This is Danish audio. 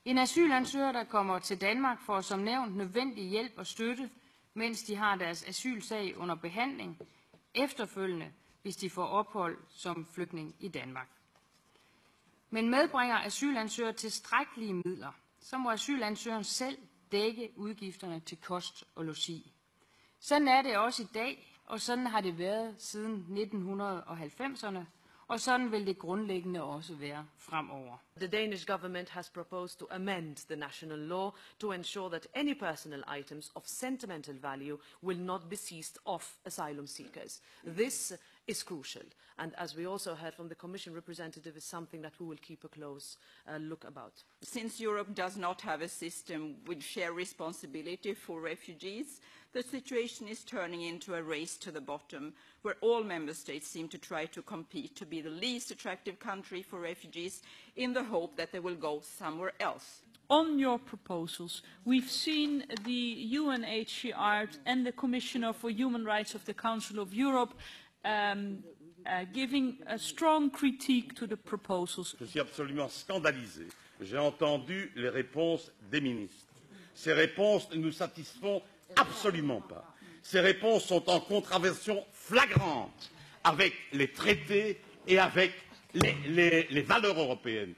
En asylansøger, der kommer til Danmark, får som nævnt nødvendig hjælp og støtte, mens de har deres asylsag under behandling, efterfølgende, hvis de får ophold som flygtning i Danmark. Men medbringer asylansøger tilstrækkelige midler, så må asylansøgeren selv dække udgifterne til kost og logi. Sådan er det også i dag, og sådan har det været siden 1990'erne, og sådan vil det grundlæggende også være fremover. The Danish government has proposed to amend the national law to ensure that any personal items of sentimental value will not be seized off asylum seekers. This is crucial, and as we also heard from the Commission representative, is something that we will keep a close look about. Since Europe does not have a system with shared responsibility for refugees, the situation is turning into a race to the bottom, where all member states seem to try to compete to be the least attractive country for refugees in the hope that they will go somewhere else. On your proposals, we've seen the UNHCR and the Commissioner for Human Rights of the Council of Europe giving a strong critique to the proposals. Je suis absolument scandalisé. J'ai entendu les réponses des ministres. Ces réponses ne nous satisfont absolument pas. Ces réponses sont en contravention flagrante avec les traités et avec les valeurs européennes.